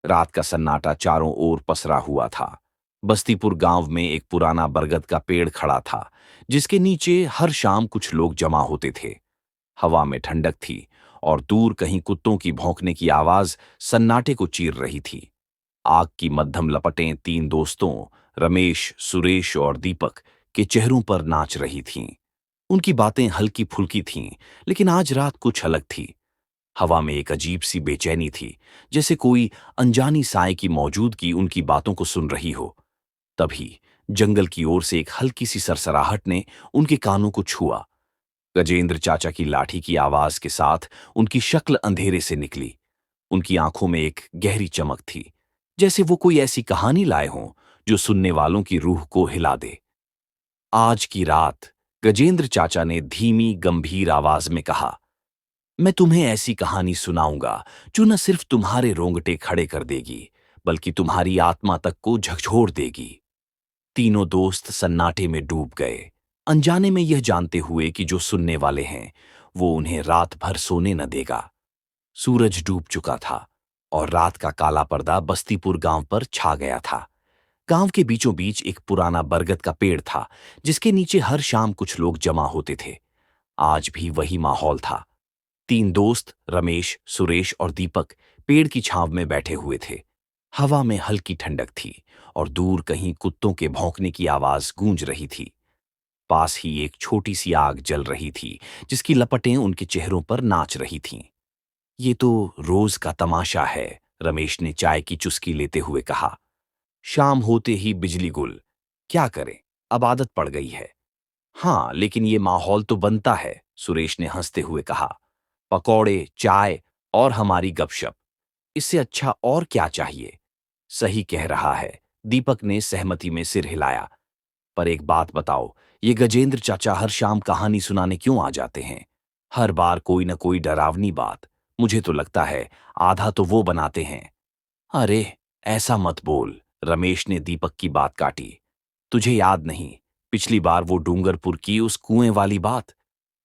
रात का सन्नाटा चारों ओर पसरा हुआ था। बस्तीपुर गांव में एक पुराना बरगद का पेड़ खड़ा था, जिसके नीचे हर शाम कुछ लोग जमा होते थे। हवा में ठंडक थी और दूर कहीं कुत्तों की भौंकने की आवाज सन्नाटे को चीर रही थी। आग की मध्यम लपटें तीन दोस्तों रमेश, सुरेश और दीपक के चेहरों पर नाच रही थीं। उनकी बातें हल्की फुल्की थीं, लेकिन आज रात कुछ अलग थी। हवा में एक अजीब सी बेचैनी थी, जैसे कोई अनजानी साय की मौजूदगी उनकी बातों को सुन रही हो। तभी जंगल की ओर से एक हल्की सी सरसराहट ने उनके कानों को छुआ। गजेंद्र चाचा की लाठी की आवाज के साथ उनकी शक्ल अंधेरे से निकली। उनकी आंखों में एक गहरी चमक थी, जैसे वो कोई ऐसी कहानी लाए हों जो सुनने वालों की रूह को हिला दे। आज की रात, गजेंद्र चाचा ने धीमी गंभीर आवाज में कहा, मैं तुम्हें ऐसी कहानी सुनाऊंगा जो न सिर्फ तुम्हारे रोंगटे खड़े कर देगी, बल्कि तुम्हारी आत्मा तक को झकझोर देगी। तीनों दोस्त सन्नाटे में डूब गए, अनजाने में यह जानते हुए कि जो सुनने वाले हैं वो उन्हें रात भर सोने न देगा। सूरज डूब चुका था और रात का काला पर्दा बस्तीपुर गांव पर छा गया था। गांव के बीचों बीच एक पुराना बरगद का पेड़ था, जिसके नीचे हर शाम कुछ लोग जमा होते थे। आज भी वही माहौल था। तीन दोस्त रमेश, सुरेश और दीपक पेड़ की छांव में बैठे हुए थे। हवा में हल्की ठंडक थी और दूर कहीं कुत्तों के भौंकने की आवाज गूंज रही थी। पास ही एक छोटी सी आग जल रही थी, जिसकी लपटें उनके चेहरों पर नाच रही थीं। ये तो रोज का तमाशा है, रमेश ने चाय की चुस्की लेते हुए कहा। शाम होते ही बिजली गुल। क्या करें, अब आदत पड़ गई है। हाँ, लेकिन ये माहौल तो बनता है, सुरेश ने हंसते हुए कहा। पकौड़े, चाय और हमारी गपशप, इससे अच्छा और क्या चाहिए। सही कह रहा है, दीपक ने सहमति में सिर हिलाया। पर एक बात बताओ, ये गजेंद्र चाचा हर शाम कहानी सुनाने क्यों आ जाते हैं? हर बार कोई न कोई डरावनी बात। मुझे तो लगता है आधा तो वो बनाते हैं। अरे, ऐसा मत बोल, रमेश ने दीपक की बात काटी। तुझे याद नहीं, पिछली बार वो डूंगरपुर की उस कुएं वाली बात?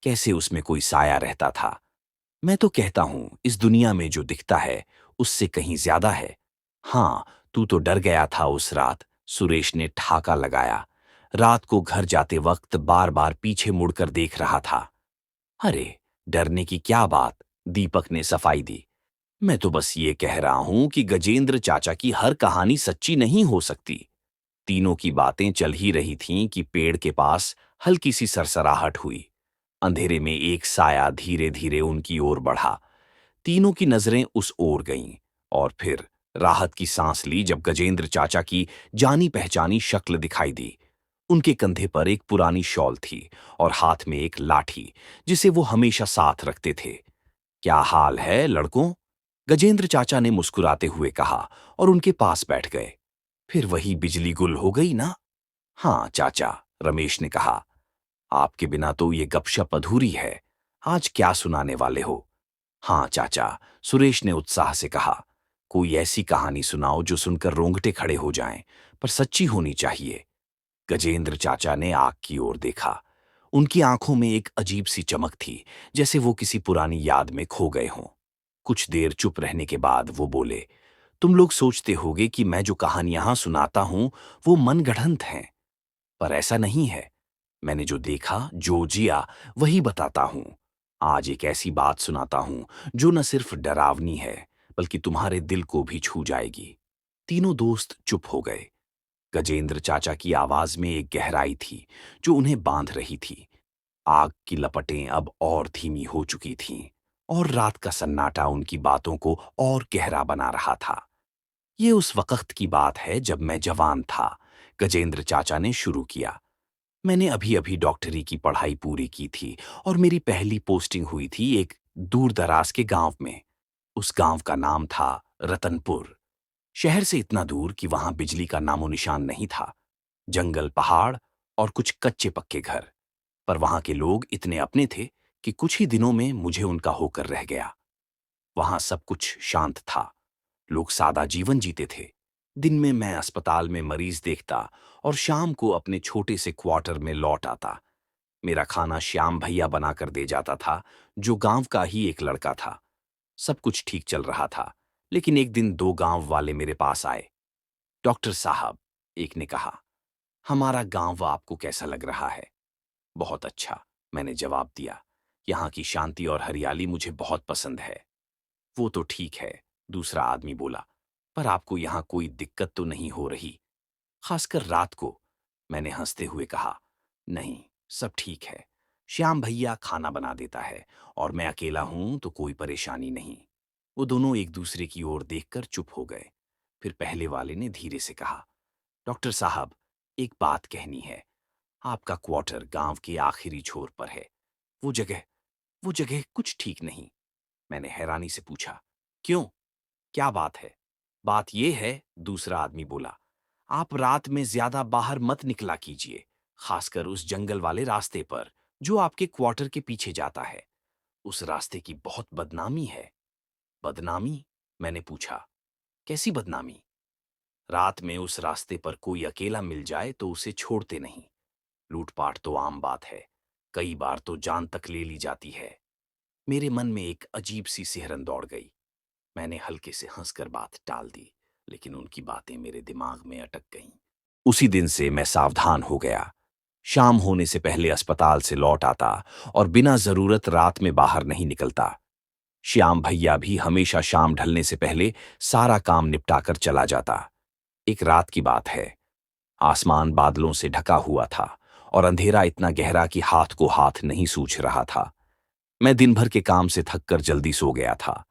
कैसे उसमें कोई साया रहता था। मैं तो कहता हूं इस दुनिया में जो दिखता है उससे कहीं ज्यादा है। हाँ, तू तो डर गया था उस रात, सुरेश ने ठाका लगाया। रात को घर जाते वक्त बार बार पीछे मुड़कर देख रहा था। अरे, डरने की क्या बात, दीपक ने सफाई दी। मैं तो बस ये कह रहा हूं कि गजेंद्र चाचा की हर कहानी सच्ची नहीं हो सकती। तीनों की बातें चल ही रही थीं कि पेड़ के पास हल्की सी सरसराहट हुई। अंधेरे में एक साया धीरे धीरे उनकी ओर बढ़ा। तीनों की नजरें उस ओर गईं और फिर राहत की सांस ली जब गजेंद्र चाचा की जानी पहचानी शक्ल दिखाई दी। उनके कंधे पर एक पुरानी शॉल थी और हाथ में एक लाठी, जिसे वो हमेशा साथ रखते थे। क्या हाल है लड़कों? गजेंद्र चाचा ने मुस्कुराते हुए कहा और उनके पास बैठ गए। फिर वही बिजली गुल हो गई ना? हाँ चाचा, रमेश ने कहा। आपके बिना तो ये गपशप अधूरी है। आज क्या सुनाने वाले हो? हाँ चाचा, सुरेश ने उत्साह से कहा। कोई ऐसी कहानी सुनाओ जो सुनकर रोंगटे खड़े हो जाएं, पर सच्ची होनी चाहिए। गजेंद्र चाचा ने आग की ओर देखा। उनकी आंखों में एक अजीब सी चमक थी, जैसे वो किसी पुरानी याद में खो गए हों। कुछ देर चुप रहने के बाद वो बोले, तुम लोग सोचते होगे कि मैं जो कहानी यहां सुनाता हूं वो मनगढ़ंत हैं, पर ऐसा नहीं है। मैंने जो देखा, जो जिया, वही बताता हूं। आज एक ऐसी बात सुनाता हूं जो न सिर्फ डरावनी है, बल्कि तुम्हारे दिल को भी छू जाएगी। तीनों दोस्त चुप हो गए। गजेंद्र चाचा की आवाज में एक गहराई थी जो उन्हें बांध रही थी। आग की लपटें अब और धीमी हो चुकी थीं और रात का सन्नाटा उनकी बातों को और गहरा बना रहा था। ये उस वक्त की बात है जब मैं जवान था, गजेंद्र चाचा ने शुरू किया। मैंने अभी अभी डॉक्टरी की पढ़ाई पूरी की थी और मेरी पहली पोस्टिंग हुई थी एक दूर दराज के गांव में। उस गांव का नाम था रतनपुर। शहर से इतना दूर कि वहां बिजली का नामो निशान नहीं था। जंगल, पहाड़ और कुछ कच्चे पक्के घर। पर वहां के लोग इतने अपने थे कि कुछ ही दिनों में मुझे उनका होकर रह गया। वहां सब कुछ शांत था। लोग सादा जीवन जीते थे। दिन में मैं अस्पताल में मरीज देखता और शाम को अपने छोटे से क्वार्टर में लौट आता। मेरा खाना श्याम भैया बनाकर दे जाता था, जो गांव का ही एक लड़का था। सब कुछ ठीक चल रहा था, लेकिन एक दिन दो गांव वाले मेरे पास आए। डॉक्टर साहब, एक ने कहा, हमारा गांव आपको कैसा लग रहा है? बहुत अच्छा, मैंने जवाब दिया। यहाँ की शांति और हरियाली मुझे बहुत पसंद है। वो तो ठीक है, दूसरा आदमी बोला, पर आपको यहाँ कोई दिक्कत तो नहीं हो रही, खासकर रात को? मैंने हंसते हुए कहा, नहीं, सब ठीक है। श्याम भैया खाना बना देता है और मैं अकेला हूं तो कोई परेशानी नहीं। वो दोनों एक दूसरे की ओर देखकर चुप हो गए। फिर पहले वाले ने धीरे से कहा, डॉक्टर साहब, एक बात कहनी है। आपका क्वार्टर गांव के आखिरी छोर पर है। वो जगह वो जगह कुछ ठीक नहीं। मैंने हैरानी से पूछा, क्यों? क्या बात है? बात यह है, दूसरा आदमी बोला, आप रात में ज्यादा बाहर मत निकला कीजिए, खासकर उस जंगल वाले रास्ते पर जो आपके क्वार्टर के पीछे जाता है। उस रास्ते की बहुत बदनामी है। बदनामी? मैंने पूछा, कैसी बदनामी? रात में उस रास्ते पर कोई अकेला मिल जाए तो उसे छोड़ते नहीं। लूटपाट तो आम बात है, कई बार तो जान तक ले ली जाती है। मेरे मन में एक अजीब सी सिहरन दौड़ गई। मैंने हल्के से हंसकर बात टाल दी, लेकिन उनकी बातें मेरे दिमाग में अटक गईं। उसी दिन से मैं सावधान हो गया। शाम होने से पहले अस्पताल से लौट आता और बिना जरूरत रात में बाहर नहीं निकलता। श्याम भैया भी हमेशा शाम ढलने से पहले सारा काम निपटाकर चला जाता। एक रात की बात है। आसमान बादलों से ढका हुआ था और अंधेरा इतना गहरा कि हाथ को हाथ नहीं सूझ रहा था। मैं दिन भर के काम से थककर जल्दी सो गया था।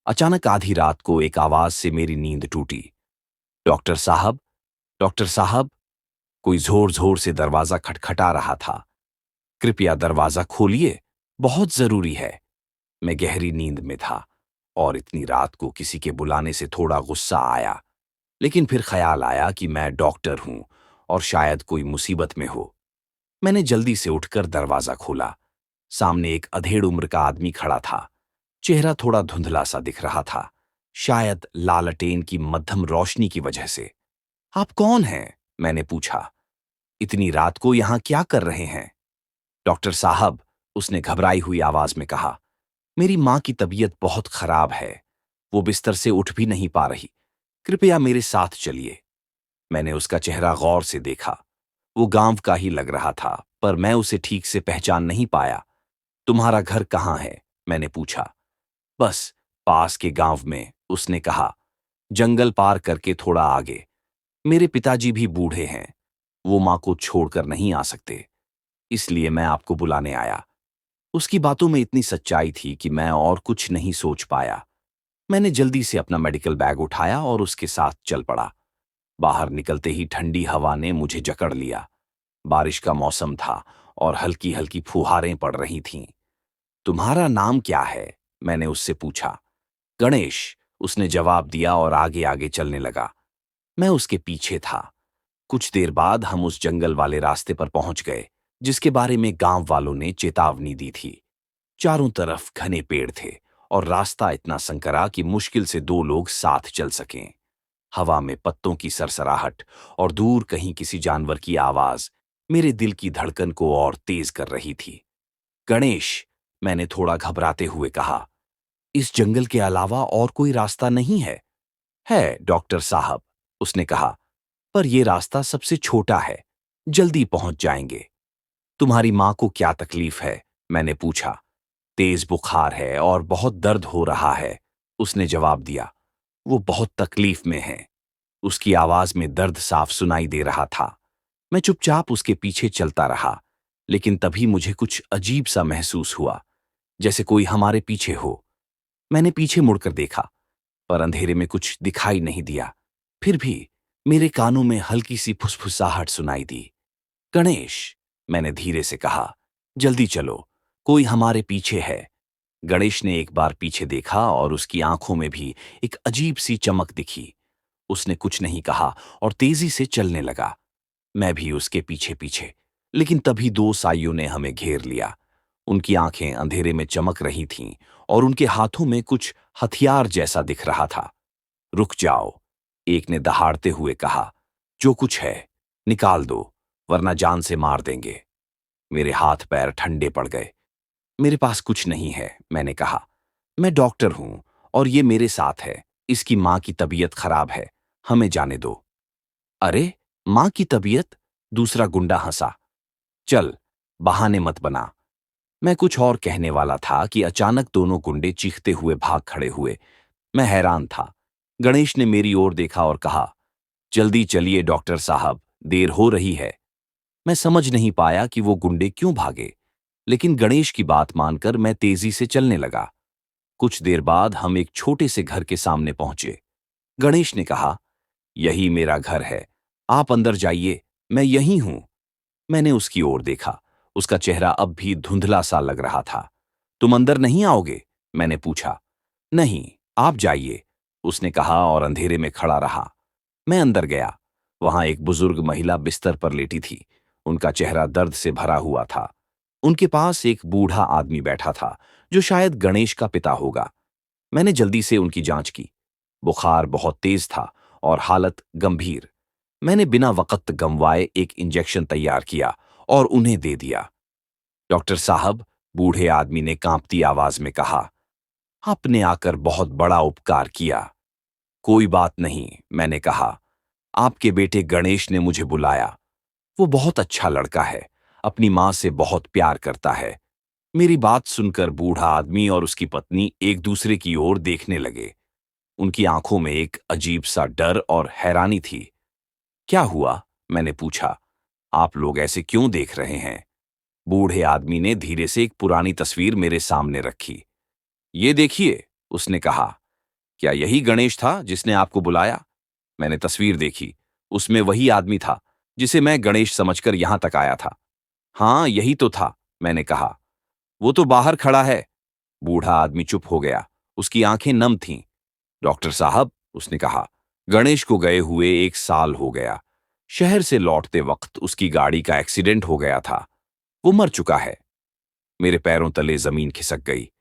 अचानक आधी रात को एक आवाज से मेरी नींद टूटी। डॉक्टर साहब, डॉक्टर साहब। कोई जोर जोर से दरवाजा खटखटा रहा था। कृपया दरवाजा खोलिए, बहुत जरूरी है। मैं गहरी नींद में था और इतनी रात को किसी के बुलाने से थोड़ा गुस्सा आया, लेकिन फिर ख्याल आया कि मैं डॉक्टर हूं और शायद कोई मुसीबत में हो। मैंने जल्दी से उठकर दरवाजा खोला। सामने एक अधेड़ उम्र का आदमी खड़ा था। चेहरा थोड़ा धुंधला सा दिख रहा था, शायद लालटेन की मध्यम रोशनी की वजह से। आप कौन हैं? मैंने पूछा। इतनी रात को यहां क्या कर रहे हैं? डॉक्टर साहब, उसने घबराई हुई आवाज में कहा, मेरी मां की तबीयत बहुत खराब है। वो बिस्तर से उठ भी नहीं पा रही। कृपया मेरे साथ चलिए। मैंने उसका चेहरा गौर से देखा। वो गांव का ही लग रहा था, पर मैं उसे ठीक से पहचान नहीं पाया। तुम्हारा घर कहाँ है? मैंने पूछा। बस पास के गांव में, उसने कहा। जंगल पार करके थोड़ा आगे। मेरे पिताजी भी बूढ़े हैं, वो मां को छोड़कर नहीं आ सकते, इसलिए मैं आपको बुलाने आया। उसकी बातों में इतनी सच्चाई थी कि मैं और कुछ नहीं सोच पाया। मैंने जल्दी से अपना मेडिकल बैग उठाया और उसके साथ चल पड़ा। बाहर निकलते ही ठंडी हवा ने मुझे जकड़ लिया। बारिश का मौसम था और हल्की हल्की फुहारें पड़ रही थीं। तुम्हारा नाम क्या है? मैंने उससे पूछा। गणेश, उसने जवाब दिया और आगे आगे चलने लगा। मैं उसके पीछे था। कुछ देर बाद हम उस जंगल वाले रास्ते पर पहुंच गए, जिसके बारे में गांव वालों ने चेतावनी दी थी। चारों तरफ घने पेड़ थे और रास्ता इतना संकरा कि मुश्किल से दो लोग साथ चल सकें। हवा में पत्तों की सरसराहट और दूर कहीं किसी जानवर की आवाज मेरे दिल की धड़कन को और तेज कर रही थी। गणेश, मैंने थोड़ा घबराते हुए कहा, इस जंगल के अलावा और कोई रास्ता नहीं है? है डॉक्टर साहब, उसने कहा, पर यह रास्ता सबसे छोटा है। जल्दी पहुंच जाएंगे। तुम्हारी मां को क्या तकलीफ है? मैंने पूछा। तेज बुखार है और बहुत दर्द हो रहा है, उसने जवाब दिया। वो बहुत तकलीफ में है। उसकी आवाज में दर्द साफ सुनाई दे रहा था। मैं चुपचाप उसके पीछे चलता रहा, लेकिन तभी मुझे कुछ अजीब सा महसूस हुआ, जैसे कोई हमारे पीछे हो। मैंने पीछे मुड़कर देखा, पर अंधेरे में कुछ दिखाई नहीं दिया। फिर भी मेरे कानों में हल्की सी फुसफुसाहट सुनाई दी। गणेश, मैंने धीरे से कहा, जल्दी चलो, कोई हमारे पीछे है। गणेश ने एक बार पीछे देखा और उसकी आंखों में भी एक अजीब सी चमक दिखी। उसने कुछ नहीं कहा और तेजी से चलने लगा। मैं भी उसके पीछे पीछे, लेकिन तभी दो साइयों ने हमें घेर लिया। उनकी आंखें अंधेरे में चमक रही थीं और उनके हाथों में कुछ हथियार जैसा दिख रहा था। रुक जाओ, एक ने दहाड़ते हुए कहा। जो कुछ है निकाल दो, वरना जान से मार देंगे। मेरे हाथ पैर ठंडे पड़ गए। मेरे पास कुछ नहीं है, मैंने कहा। मैं डॉक्टर हूं और ये मेरे साथ है, इसकी माँ की तबीयत खराब है, हमें जाने दो। अरे, माँ की तबीयत? दूसरा गुंडा हंसा। चल, बहाने मत बना। मैं कुछ और कहने वाला था कि अचानक दोनों गुंडे चीखते हुए भाग खड़े हुए। मैं हैरान था। गणेश ने मेरी ओर देखा और कहा, जल्दी चलिए डॉक्टर साहब, देर हो रही है। मैं समझ नहीं पाया कि वो गुंडे क्यों भागे, लेकिन गणेश की बात मानकर मैं तेजी से चलने लगा। कुछ देर बाद हम एक छोटे से घर के सामने पहुंचे। गणेश ने कहा, यही मेरा घर है, आप अंदर जाइए, मैं यहीं हूं। मैंने उसकी ओर देखा। उसका चेहरा अब भी धुंधला सा लग रहा था। तुम अंदर नहीं आओगे? मैंने पूछा। नहीं, आप जाइए, उसने कहा और अंधेरे में खड़ा रहा। मैं अंदर गया। वहां एक बुजुर्ग महिला बिस्तर पर लेटी थी। उनका चेहरा दर्द से भरा हुआ था। उनके पास एक बूढ़ा आदमी बैठा था, जो शायद गणेश का पिता होगा। मैंने जल्दी से उनकी जांच की। बुखार बहुत तेज था और हालत गंभीर। मैंने बिना वक्त गंवाए एक इंजेक्शन तैयार किया और उन्हें दे दिया। डॉक्टर साहब, बूढ़े आदमी ने कांपती आवाज में कहा, आपने आकर बहुत बड़ा उपकार किया। कोई बात नहीं, मैंने कहा। आपके बेटे गणेश ने मुझे बुलाया। वो बहुत अच्छा लड़का है, अपनी मां से बहुत प्यार करता है। मेरी बात सुनकर बूढ़ा आदमी और उसकी पत्नी एक दूसरे की ओर देखने लगे। उनकी आंखों में एक अजीब सा डर और हैरानी थी। क्या हुआ? मैंने पूछा। आप लोग ऐसे क्यों देख रहे हैं? बूढ़े आदमी ने धीरे से एक पुरानी तस्वीर मेरे सामने रखी। ये देखिए, उसने कहा। क्या यही गणेश था जिसने आपको बुलाया? मैंने तस्वीर देखी। उसमें वही आदमी था जिसे मैं गणेश समझकर यहां तक आया था। हाँ, यही तो था, मैंने कहा। वो तो बाहर खड़ा है। बूढ़ा आदमी चुप हो गया। उसकी आंखें नम थीं। डॉक्टर साहब, उसने कहा, गणेश को गए हुए 1 साल हो गया। शहर से लौटते वक्त उसकी गाड़ी का एक्सीडेंट हो गया था। वो मर चुका है। मेरे पैरों तले जमीन खिसक गई।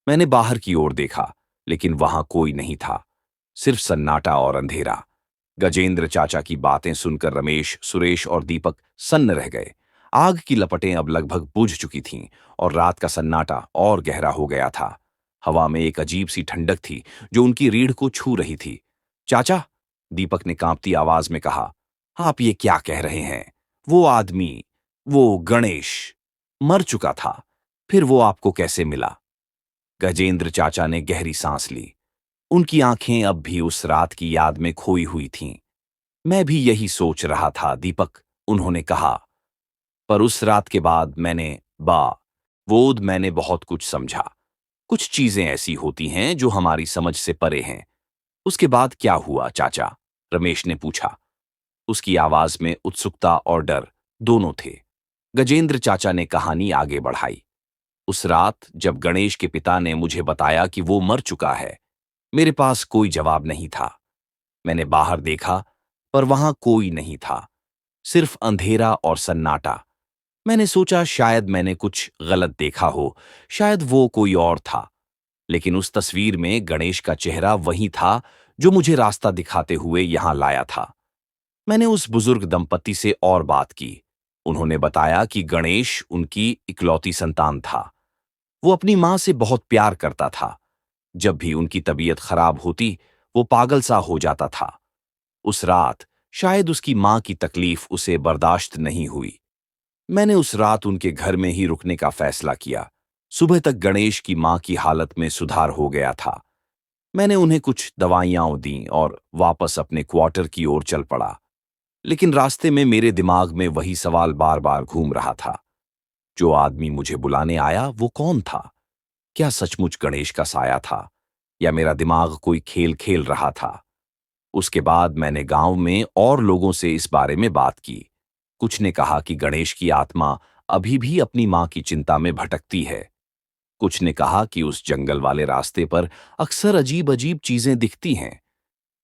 मैंने बाहर की ओर देखा, लेकिन वहां कोई नहीं था, सिर्फ सन्नाटा और अंधेरा। गजेंद्र चाचा की बातें सुनकर रमेश, सुरेश और दीपक सन्न रह गए। आग की लपटें अब लगभग बुझ चुकी थीं और रात का सन्नाटा और गहरा हो गया था। हवा में एक अजीब सी ठंडक थी जो उनकी रीढ़ को छू रही थी। चाचा, दीपक ने कांपती आवाज में कहा, आप ये क्या कह रहे हैं? वो आदमी, वो गणेश मर चुका था, फिर वो आपको कैसे मिला? गजेंद्र चाचा ने गहरी सांस ली। उनकी आंखें अब भी उस रात की याद में खोई हुई थीं। मैं भी यही सोच रहा था दीपक, उन्होंने कहा। पर उस रात के बाद मैंने बहुत कुछ समझा। कुछ चीजें ऐसी होती हैं जो हमारी समझ से परे हैं। उसके बाद क्या हुआ चाचा? रमेश ने पूछा। उसकी आवाज में उत्सुकता और डर दोनों थे। गजेंद्र चाचा ने कहानी आगे बढ़ाई। उस रात जब गणेश के पिता ने मुझे बताया कि वो मर चुका है, मेरे पास कोई जवाब नहीं था। मैंने बाहर देखा, पर वहां कोई नहीं था, सिर्फ अंधेरा और सन्नाटा। मैंने सोचा शायद मैंने कुछ गलत देखा हो, शायद वो कोई और था। लेकिन उस तस्वीर में गणेश का चेहरा वही था जो मुझे रास्ता दिखाते हुए यहां लाया था। मैंने उस बुजुर्ग दंपति से और बात की। उन्होंने बताया कि गणेश उनकी इकलौती संतान था। वो अपनी मां से बहुत प्यार करता था। जब भी उनकी तबीयत खराब होती, वो पागल सा हो जाता था। उस रात शायद उसकी मां की तकलीफ उसे बर्दाश्त नहीं हुई। मैंने उस रात उनके घर में ही रुकने का फैसला किया। सुबह तक गणेश की मां की हालत में सुधार हो गया था। मैंने उन्हें कुछ दवाइयां दी और वापस अपने क्वार्टर की ओर चल पड़ा। लेकिन रास्ते में मेरे दिमाग में वही सवाल बार बार घूम रहा था। जो आदमी मुझे बुलाने आया वो कौन था? क्या सचमुच गणेश का साया था, या मेरा दिमाग कोई खेल खेल रहा था? उसके बाद मैंने गांव में और लोगों से इस बारे में बात की। कुछ ने कहा कि गणेश की आत्मा अभी भी अपनी मां की चिंता में भटकती है। कुछ ने कहा कि उस जंगल वाले रास्ते पर अक्सर अजीब अजीब चीजें दिखती हैं।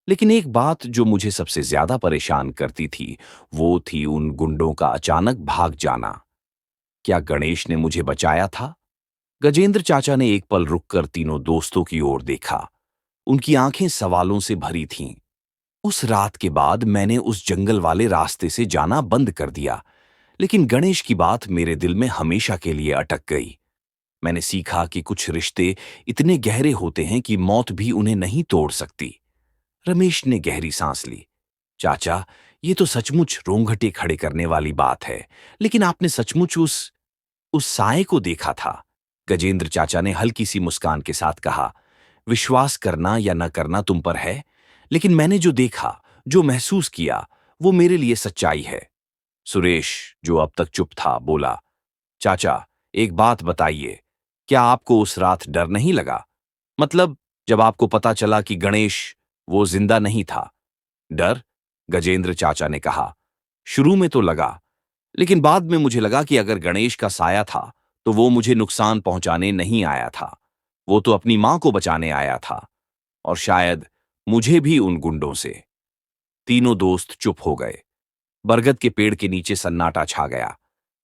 लेकिन एक बात जो मुझे सबसे ज्यादा परेशान करती थी, वो थी उन गुंडों का अचानक भाग जाना। क्या गणेश ने मुझे बचाया था? गजेंद्र चाचा ने एक पल रुककर तीनों दोस्तों की ओर देखा। उनकी आंखें सवालों से भरी थीं। उस रात के बाद मैंने उस जंगल वाले रास्ते से जाना बंद कर दिया, लेकिन गणेश की बात मेरे दिल में हमेशा के लिए अटक गई। मैंने सीखा कि कुछ रिश्ते इतने गहरे होते हैं कि मौत भी उन्हें नहीं तोड़ सकती। रमेश ने गहरी सांस ली। चाचा, ये तो सचमुच रोंगटे खड़े करने वाली बात है, लेकिन आपने सचमुच उस साए को देखा था? गजेंद्र चाचा ने हल्की सी मुस्कान के साथ कहा। विश्वास करना या न करना तुम पर है, लेकिन मैंने जो देखा, जो महसूस किया, वो मेरे लिए सच्चाई है। सुरेश, जो अब तक चुप था, बोला, चाचा, एक बात बताइए, क्या आपको उस रात डर नहीं लगा? मतलब, जब आपको पता चला कि गणेश वो जिंदा नहीं था। डर? गजेंद्र चाचा ने कहा। शुरू में तो लगा, लेकिन बाद में मुझे लगा कि अगर गणेश का साया था तो वो मुझे नुकसान पहुंचाने नहीं आया था। वो तो अपनी मां को बचाने आया था, और शायद मुझे भी उन गुंडों से। तीनों दोस्त चुप हो गए। बरगद के पेड़ के नीचे सन्नाटा छा गया।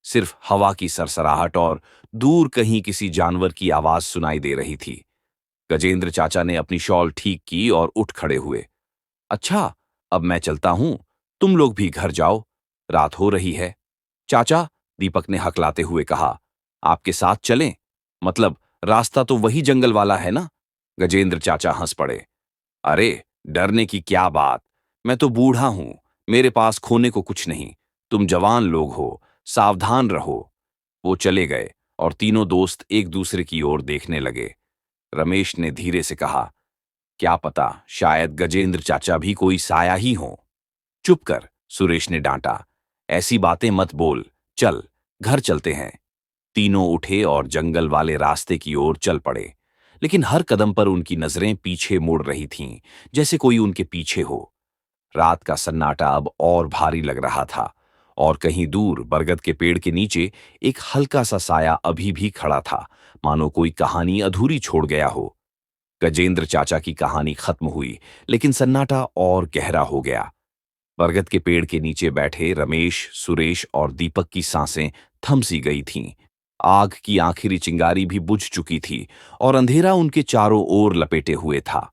सिर्फ हवा की सरसराहट और दूर कहीं किसी जानवर की आवाज सुनाई दे रही थी। गजेंद्र चाचा ने अपनी शॉल ठीक की और उठ खड़े हुए। अच्छा, अब मैं चलता हूं, तुम लोग भी घर जाओ, रात हो रही है। चाचा, दीपक ने हकलाते हुए कहा, आपके साथ चलें? मतलब, रास्ता तो वही जंगल वाला है ना? गजेंद्र चाचा हंस पड़े। अरे, डरने की क्या बात, मैं तो बूढ़ा हूं, मेरे पास खोने को कुछ नहीं। तुम जवान लोग हो, सावधान रहो। वो चले गए और तीनों दोस्त एक दूसरे की ओर देखने लगे। रमेश ने धीरे से कहा, क्या पता, शायद गजेंद्र चाचा भी कोई साया ही हो। चुप कर, सुरेश ने डांटा। ऐसी बातें मत बोल, चल, घर चलते हैं। तीनों उठे और जंगल वाले रास्ते की ओर चल पड़े, लेकिन हर कदम पर उनकी नजरें पीछे मुड़ रही थीं, जैसे कोई उनके पीछे हो। रात का सन्नाटा अब और भारी लग रहा था, और कहीं दूर बरगद के पेड़ के नीचे एक हल्का सा साया अभी भी खड़ा था, मानो कोई कहानी अधूरी छोड़ गया हो। गजेंद्र चाचा की कहानी खत्म हुई, लेकिन सन्नाटा और गहरा हो गया। बरगद के पेड़ के नीचे बैठे रमेश, सुरेश और दीपक की सांसें थम सी गई थीं। आग की आखिरी चिंगारी भी बुझ चुकी थी और अंधेरा उनके चारों ओर लपेटे हुए था।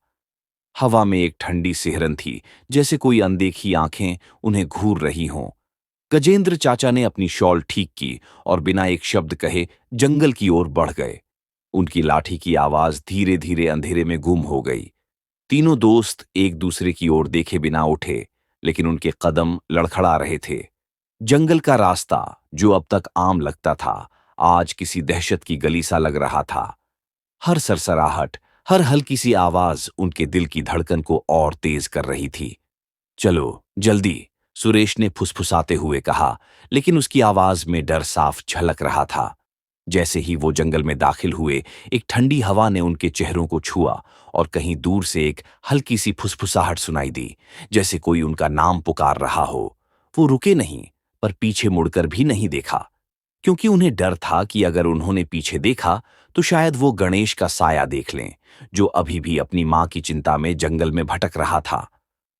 हवा में एक ठंडी सिहरन थी, जैसे कोई अनदेखी आंखें उन्हें घूर रही हों। गजेंद्र चाचा ने अपनी शॉल ठीक की और बिना एक शब्द कहे जंगल की ओर बढ़ गए। उनकी लाठी की आवाज धीरे धीरे अंधेरे में गुम हो गई। तीनों दोस्त एक दूसरे की ओर देखे बिना उठे, लेकिन उनके कदम लड़खड़ा रहे थे। जंगल का रास्ता, जो अब तक आम लगता था, आज किसी दहशत की गली सा लग रहा था। हर सरसराहट, हर हल्की सी आवाज उनके दिल की धड़कन को और तेज कर रही थी। चलो, जल्दी, सुरेश ने फुसफुसाते हुए कहा, लेकिन उसकी आवाज में डर साफ झलक रहा था। जैसे ही वो जंगल में दाखिल हुए, एक ठंडी हवा ने उनके चेहरों को छुआ और कहीं दूर से एक हल्की सी फुसफुसाहट सुनाई दी, जैसे कोई उनका नाम पुकार रहा हो। वो रुके नहीं, पर पीछे मुड़कर भी नहीं देखा, क्योंकि उन्हें डर था कि अगर उन्होंने पीछे देखा तो शायद वो गणेश का साया देख लें, जो अभी भी अपनी मां की चिंता में जंगल में भटक रहा था।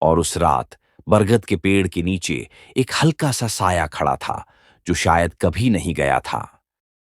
और उस रात बरगद के पेड़ के नीचे एक हल्का सा साया खड़ा था, जो शायद कभी नहीं गया था।